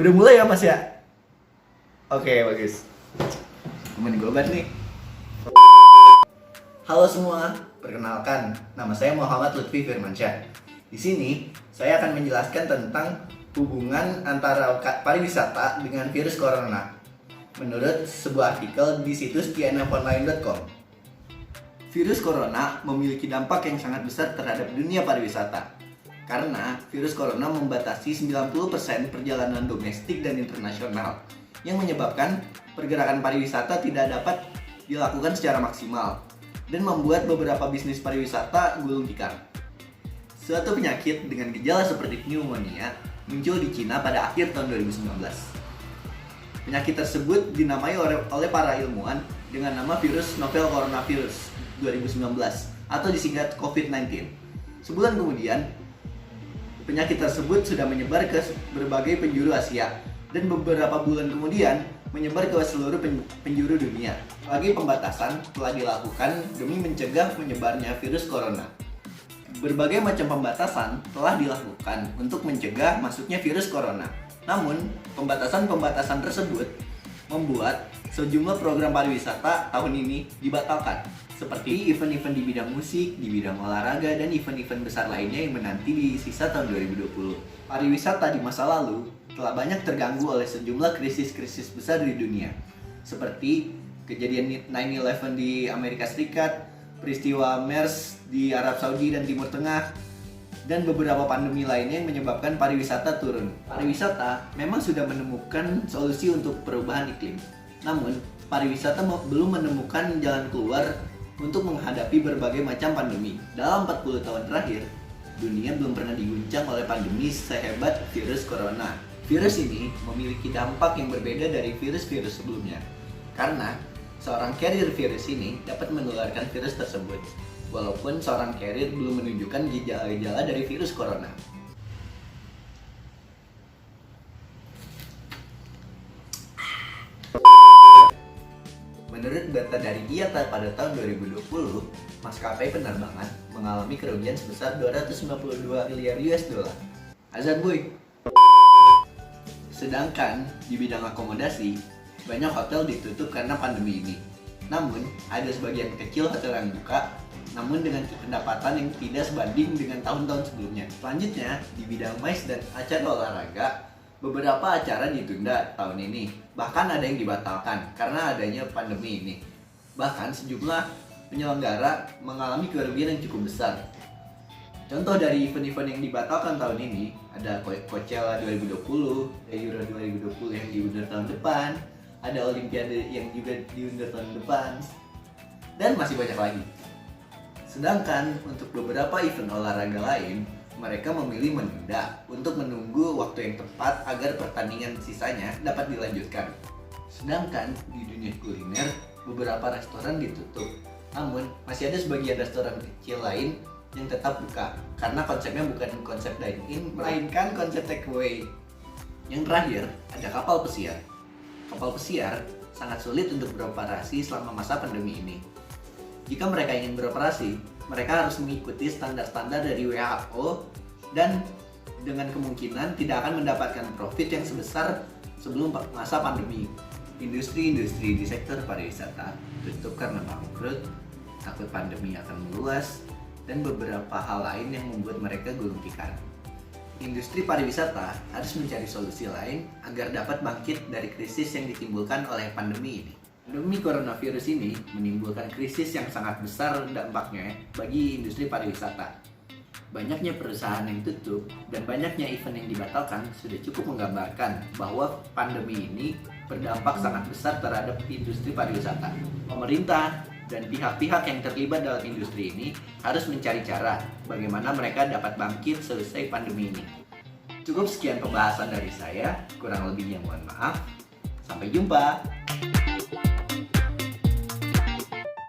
Udah mulai ya Mas ya? Oke, bagus. Temen gue banget nih. Halo semua, perkenalkan, nama saya Muhammad Lutfi Firmansyah. Di sini, saya akan menjelaskan tentang hubungan antara pariwisata dengan virus corona. Menurut sebuah artikel di situs tnfonline.com, virus corona memiliki dampak yang sangat besar terhadap dunia pariwisata. Karena virus corona membatasi 90% perjalanan domestik dan internasional, yang menyebabkan pergerakan pariwisata tidak dapat dilakukan secara maksimal dan membuat beberapa bisnis pariwisata gulung tikar. Suatu penyakit dengan gejala seperti pneumonia muncul di Cina pada akhir tahun 2019. Penyakit tersebut dinamai oleh para ilmuwan dengan nama virus novel coronavirus 2019 atau disingkat COVID-19. Sebulan kemudian, penyakit tersebut sudah menyebar ke berbagai penjuru Asia dan beberapa bulan kemudian menyebar ke seluruh penjuru dunia. Berbagai pembatasan telah dilakukan demi mencegah menyebarnya virus corona. Berbagai macam pembatasan telah dilakukan untuk mencegah masuknya virus corona. Namun, pembatasan-pembatasan tersebut membuat sejumlah program pariwisata tahun ini dibatalkan, seperti event-event di bidang musik, di bidang olahraga, dan event-event besar lainnya yang menanti di sisa tahun 2020. Pariwisata di masa lalu telah banyak terganggu oleh sejumlah krisis-krisis besar di dunia, seperti kejadian 9/11 di Amerika Serikat, peristiwa MERS di Arab Saudi dan Timur Tengah, dan beberapa pandemi lainnya yang menyebabkan pariwisata turun. Pariwisata memang sudah menemukan solusi untuk perubahan iklim, namun pariwisata belum menemukan jalan keluar untuk menghadapi berbagai macam pandemi. Dalam 40 tahun terakhir, dunia belum pernah diguncang oleh pandemi sehebat virus corona. Virus ini memiliki dampak yang berbeda dari virus-virus sebelumnya, karena seorang carrier virus ini dapat menularkan virus tersebut, walaupun seorang carrier belum menunjukkan gejala-gejala dari virus corona. Menurut data dari IATA pada tahun 2020, maskapai penerbangan mengalami kerugian sebesar 252 miliar US dollar. Azan boy. Sedangkan di bidang akomodasi, banyak hotel ditutup karena pandemi ini. Namun, ada sebagian kecil hotel yang buka, namun dengan pendapatan yang tidak sebanding dengan tahun-tahun sebelumnya. Selanjutnya, di bidang MICE dan acara olahraga, beberapa acara ditunda tahun ini, bahkan ada yang dibatalkan karena adanya pandemi ini. Bahkan sejumlah penyelenggara mengalami kerugian yang cukup besar. Contoh dari event-event yang dibatalkan tahun ini, ada Coachella 2020, ada Euro 2020 yang diundur tahun depan, ada Olimpiade yang juga diundur tahun depan, dan masih banyak lagi. Sedangkan untuk beberapa event olahraga lain, mereka memilih menunda untuk menunggu waktu yang tepat agar pertandingan sisanya dapat dilanjutkan. Sedangkan di dunia kuliner, beberapa restoran ditutup. Namun, masih ada sebagian restoran kecil lain yang tetap buka karena konsepnya bukan konsep dine-in, melainkan konsep takeaway. Yang terakhir, ada kapal pesiar. Kapal pesiar sangat sulit untuk beroperasi selama masa pandemi ini. Jika mereka ingin beroperasi, mereka harus mengikuti standar-standar dari WHO dan dengan kemungkinan tidak akan mendapatkan profit yang sebesar sebelum masa pandemi. Industri-industri di sektor pariwisata tutup karena bangkrut, takut pandemi akan meluas, dan beberapa hal lain yang membuat mereka gulung tikar. Industri pariwisata harus mencari solusi lain agar dapat bangkit dari krisis yang ditimbulkan oleh pandemi ini. Pandemi coronavirus ini menimbulkan krisis yang sangat besar dampaknya bagi industri pariwisata. Banyaknya perusahaan yang tutup dan banyaknya event yang dibatalkan sudah cukup menggambarkan bahwa pandemi ini berdampak sangat besar terhadap industri pariwisata. Pemerintah dan pihak-pihak yang terlibat dalam industri ini harus mencari cara bagaimana mereka dapat bangkit selesai pandemi ini. Cukup sekian pembahasan dari saya, kurang lebihnya mohon maaf. Sampai jumpa.